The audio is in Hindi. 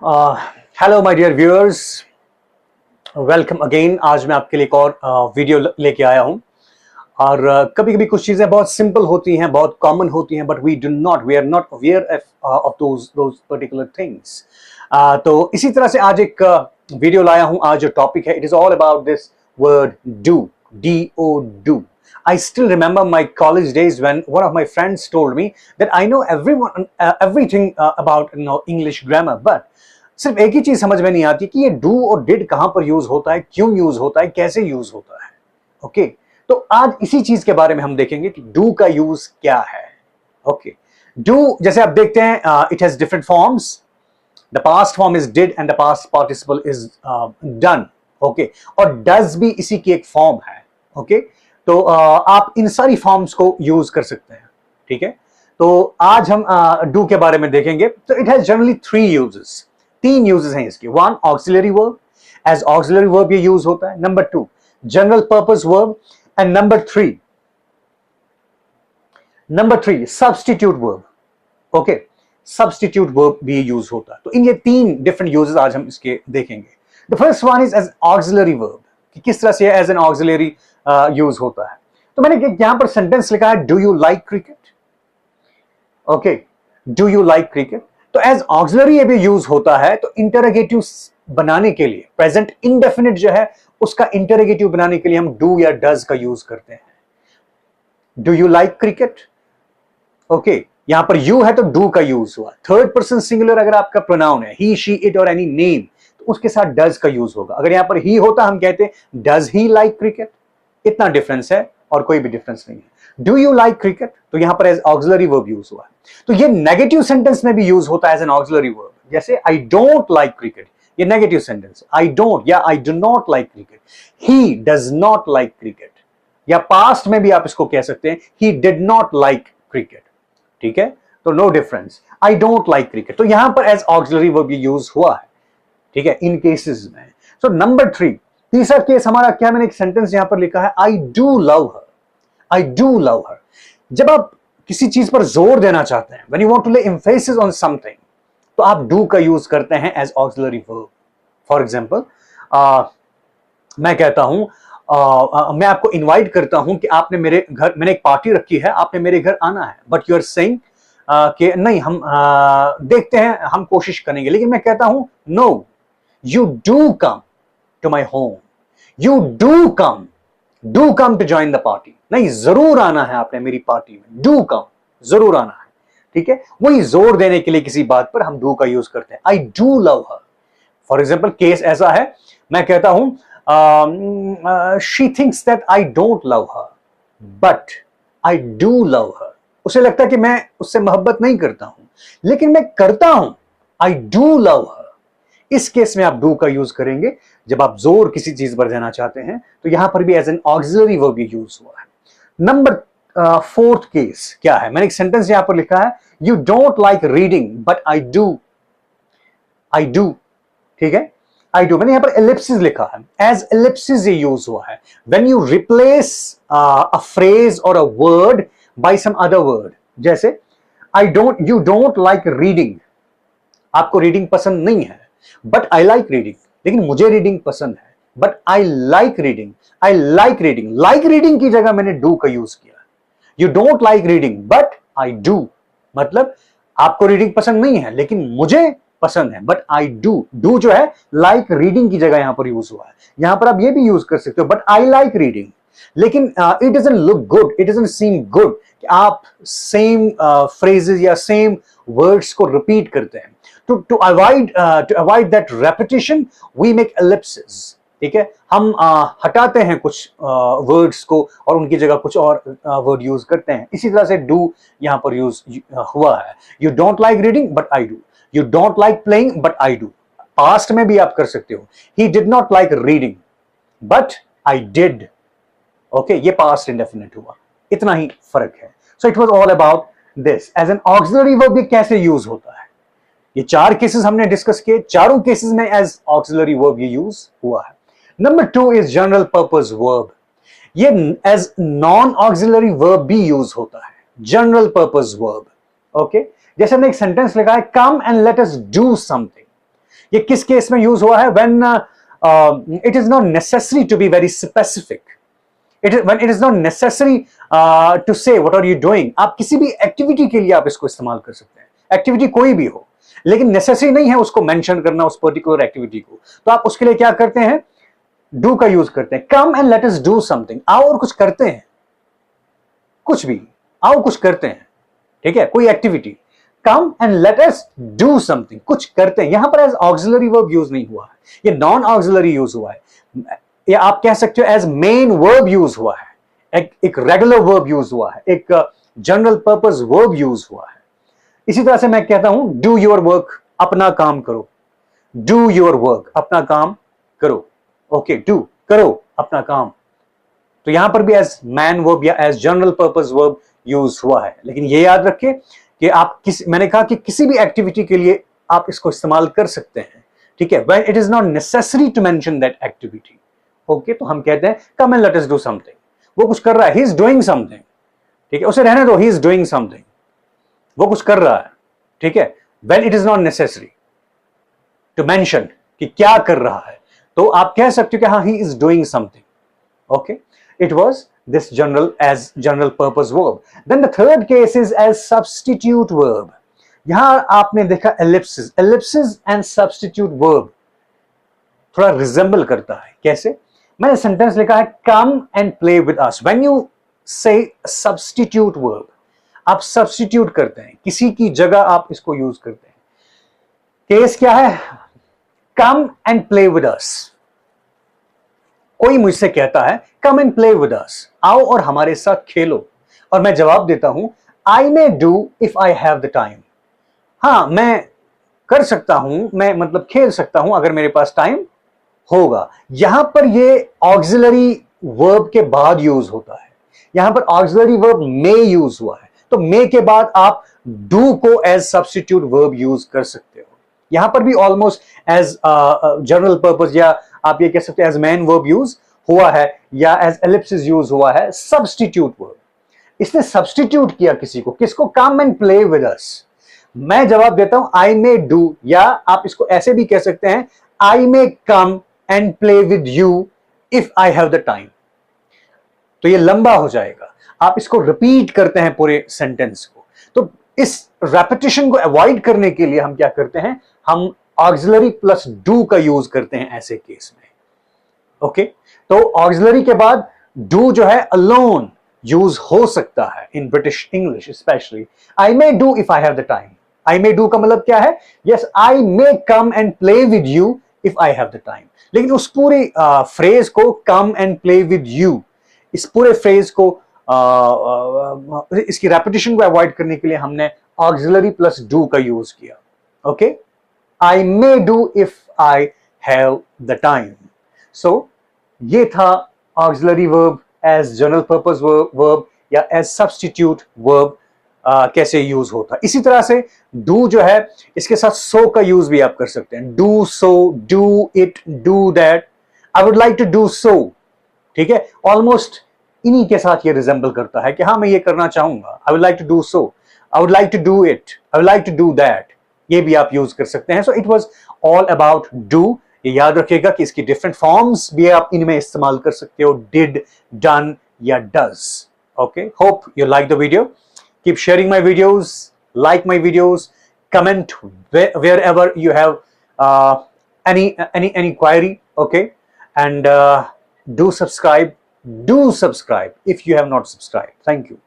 Hello my dear viewers, welcome again. आज मैं आपके लिए एक और वीडियो लेके आया हूं। और कभी कभी कुछ चीजें बहुत सिंपल होती हैं, बहुत कॉमन होती हैं, but we are not aware of those particular things. तो इसी तरह से आज एक वीडियो लाया हूं। आज जो टॉपिक है, it is all about this word do, DO. I still remember my college days when one of my friends told me that I know everything about English grammar, but सिर्फ एक ही चीज समझ में नहीं आती कि ये डू और डिड कहां पर यूज होता है, क्यों यूज होता है, कैसे यूज होता है। ओके, तो आज इसी चीज के बारे में हम देखेंगे कि डू का यूज क्या है। ओके, डू जैसे आप देखते हैं, it has different forms. The past form is did and the past participle is done. Okay, और डज भी इसी की एक फॉर्म है। ओके, तो आप इन सारी फॉर्म्स को यूज कर सकते हैं। ठीक है, तो आज हम डू के बारे में देखेंगे। तो it has generally 3 uses, 3 uses हैं इसके। 1, auxiliary verb, as auxiliary verb ये यूज होता है। Number 2, general purpose verb, and number 3 substitute verb. Okay, substitute verb भी यूज होता है। तो इन ये 3 डिफरेंट यूजेस आज हम इसके देखेंगे। The first one is as auxiliary verb, कि किस तरह से एज एन ऑक्सिलरी यूज होता है। तो मैंने यहां पर सेंटेंस लिखा है, do you like cricket. Okay, do you like cricket. तो एज ऑक्सिलरी ये भी यूज होता है। तो इंटरोगेटिव बनाने के लिए, प्रेजेंट इंडेफिनिट जो है उसका इंटरोगेटिव बनाने के लिए हम डू या डज का यूज करते हैं। Do you like cricket. Okay, यहां पर यू है तो डू का यूज हुआ। थर्ड पर्सन सिंगुलर अगर आपका प्रोनाउन है, ही, शी, इट और एनी नेम, तो उसके साथ डज का यूज होगा। अगर यहां पर ही होता हम कहते डज ही लाइक क्रिकेट। इतना डिफरेंस है और कोई भी डिफरेंस नहीं है। डू यू लाइक क्रिकेट, तो यहां पर एज ऑक्सिलरी वर्ब यूज हुआ है। तो ये नेगेटिव सेंटेंस में भी यूज होता है एज एन ऑक्सिलरी वर्ब। जैसे आई डोंट लाइक क्रिकेट, ये नेगेटिव सेंटेंस। आई डोंट या I do not like cricket. He does not like cricket, या पास्ट में भी आप इसको कह सकते हैं, he did not like cricket. ठीक है, तो no difference. I don't like cricket, तो यहां पर एज ऑक्सिलरी वर्ब यूज हुआ है। ठीक है, इन केसेस में। सो नंबर 3, तीसरा केस हमारा क्या, मैंने एक सेंटेंस यहां पर लिखा है, I do love her. I do love her. जब आप किसी चीज पर जोर देना चाहते हैं, when you want to lay emphasis on something, तो आप डू का यूज करते हैं as auxiliary verb. For example, मैं कहता हूं, मैं आपको इनवाइट करता हूं कि आपने मेरे घर, मैंने एक पार्टी रखी है, आपने मेरे घर आना है, बट यू आर सेइंग कि नहीं, हम देखते हैं, हम कोशिश करेंगे। लेकिन मैं कहता हूं, no, you do come to my home. You do come to join the party. नहीं, जरूर आना है आपने मेरी पार्टी में। डू कम, जरूर आना है। ठीक है, वही जोर देने के लिए किसी बात पर हम डू का यूज करते हैं। आई do love her. For example, case ऐसा है, मैं कहता हूं, she thinks that I don't love her, but I do love हर। उसे लगता है कि मैं उससे मोहब्बत नहीं करता हूं, लेकिन मैं करता हूं। आई डू लव हर। इस केस में आप डू का यूज करेंगे जब आप जोर किसी चीज पर देना चाहते हैं। तो यहां पर भी as an auxiliary verb use हुआ है। नंबर 4th केस क्या है, मैंने एक सेंटेंस यहां पर लिखा है, you don't like reading but I do. I do, ठीक है, आई डू। मैंने यहां पर एलिप्सिस लिखा है, एज एलिप्सिस ये यूज हुआ है when you replace a phrase or a word by some other word. जैसे यू डोंट लाइक रीडिंग, आपको रीडिंग पसंद नहीं है, बट आई लाइक रीडिंग, लेकिन मुझे रीडिंग पसंद है, but I like reading. I like reading, like reading की जगह मैंने डू का यूज किया। You don't like reading but I do, मतलब आपको रीडिंग पसंद नहीं है, लेकिन मुझे पसंद है, बट आई डू। डू जो है लाइक रीडिंग की जगह यहां पर यूज हुआ है। यहां पर आप ये भी यूज कर सकते हो, बट आई लाइक रीडिंग, लेकिन it doesn't look good, it doesn't seem good कि आप सेम फ्रेजेस या सेम वर्ड्स को रिपीट करते हैं। To avoid that repetition, we make ellipses. ठीक है, हम हटाते हैं कुछ वर्ड्स को और उनकी जगह कुछ और वर्ड यूज करते हैं। इसी तरह से डू यहां पर यूज हुआ है। You don't like reading but I do. You don't like playing but I do. Past में भी आप कर सकते हो, he did not like reading but I did. Okay, ये पास्ट इंडेफिनिट हुआ। इतना ही फर्क है। So it was all about this. As an auxiliary verb ये कैसे यूज होता है, ये 4 केसेस हमने डिस्कस किए। चारों केसेस में एज ऑक्सिलरी वर्ब ये यूज हुआ है। Number 2 is general purpose verb. ये एज नॉन ऑक्सिलरी वर्ब भी यूज होता है, जनरल पर्पस वर्ब। ओके, जैसे हमने एक सेंटेंस लिखा है, come and let us do something. ये किस केस में यूज हुआ है? When it is not necessary to be very specific, when it is not necessary to say what are you doing. आप किसी भी एक्टिविटी के लिए आप इसको इस्तेमाल कर सकते हैं, एक्टिविटी कोई भी हो, लेकिन नेसेसरी नहीं है उसको मेंशन करना उस पर्टिकुलर एक्टिविटी को, तो आप उसके लिए क्या करते हैं? डू का यूज करते हैं। Come and let us do something, आओ और कुछ करते हैं, कुछ भी, आओ कुछ करते हैं, ठीक है, कोई activity. Come and let us do something, कुछ करते हैं। यहां पर एज ऑक्सिलरी वर्ब यूज नहीं हुआ है, ये नॉन ऑक्सिलरी यूज हुआ है, या आप कह सकते हो एज मेन वर्ब यूज हुआ है, एक रेगुलर वर्ब यूज हुआ है, एक जनरल पर्पस वर्ब यूज हुआ है। इसी तरह से मैं कहता हूं डू योर वर्क, अपना काम करो, डू योर वर्क, अपना काम करो, ओके, डू, करो अपना काम। तो यहां पर भी एज मैन वर्ब या as general purpose verb use हुआ है। लेकिन ये याद रखिए कि आप मैंने कहा कि किसी भी एक्टिविटी के लिए आप इसको इस्तेमाल कर सकते हैं, ठीक है, when it is not necessary to mention that activity, okay. तो हम कहते हैं come and let us do something, वो कुछ कर रहा है, ही इज डूइंग समथिंग, ठीक है, उसे रहने दो, ही इज डूइंग समथिंग, वो कुछ कर रहा है, ठीक है, when it is not necessary to mention कि क्या कर रहा है, तो आप कह सकते हो कि हाँ, he is doing something, okay. It was this general purpose verb. Then the third case is as substitute verb. यहां आपने देखा ellipsis and substitute verb थोड़ा resemble करता है। कैसे? मैंने सेंटेंस लिखा है come and play with us. When you say substitute verb, आप substitute करते हैं, किसी की जगह आप इसको यूज करते हैं। केस क्या है? come and play with us. कोई मुझसे कहता है come and play with us, आओ और हमारे साथ खेलो, और मैं जवाब देता हूं I may do if I have the time. हाँ, मैं कर सकता हूं, मैं मतलब खेल सकता हूं अगर मेरे पास टाइम होगा। यहां पर ये ऑक्सिलरी वर्ब के बाद यूज होता है, यहां पर ऑक्सिलरी वर्ब मे यूज हुआ है, तो मे के बाद आप डू को एज सब्स्टिट्यूट वर्ब यूज कर सकते हो। यहां पर भी ऑलमोस्ट एज जनरल पर्पस, या आप ये कह सकते हैं एज मैन वर्ब यूज हुआ है, या एज एलिप्सिस यूज हुआ है, सब्स्टिट्यूट वर्ब। इसने सब्स्टिट्यूट किया किसी को, किसको? कम एंड प्ले विद अस। मैं जवाब देता हूं आई मे डू, या आप इसको ऐसे भी कह सकते हैं I may come and play with you if I have the time. तो ये लंबा हो जाएगा, आप इसको रिपीट करते हैं पूरे सेंटेंस को। तो इस रेपिटेशन को अवॉइड करने के लिए हम क्या करते हैं? हम ऑक्सिलरी प्लस डू का यूज करते हैं ऐसे केस में, ओके। तो ऑक्सिलरी के बाद डू जो है अलोन यूज हो सकता है in British English specially. I may do if I have the time. I may do का मतलब क्या है? Yes, I may come and play with you if I have the time. लेकिन उस पूरी फ्रेज को, कम एंड प्ले विद यू, इस पूरे फ्रेज को इसकी रेपिटेशन को अवॉइड करने के लिए हमने ऑक्सिलरी प्लस डू का यूज किया, okay. I may do if I have the time. So ये था auxiliary verb as general purpose verb या as substitute verb कैसे यूज होता है। इसी तरह से do जो है, इसके साथ so का यूज भी आप कर सकते हैं। do so, do it, do that. I would like to do so, ठीक है, ऑलमोस्ट इन्हीं के साथ ये रिजेंबल करता है कि हाँ, मैं ये करना चाहूंगा। I would like to do so, I would like to do it, I would like to do that. ये भी आप यूज कर सकते हैं। सो it was all about do. ये याद रखिएगा कि इसकी डिफरेंट फॉर्म्स भी आप इनमें इस्तेमाल कर सकते हो, डिड, डन या does, okay. Hope you like the video. Keep sharing my videos, like my videos, comment wherever you have any query, okay, and do subscribe if you have not subscribed. Thank you.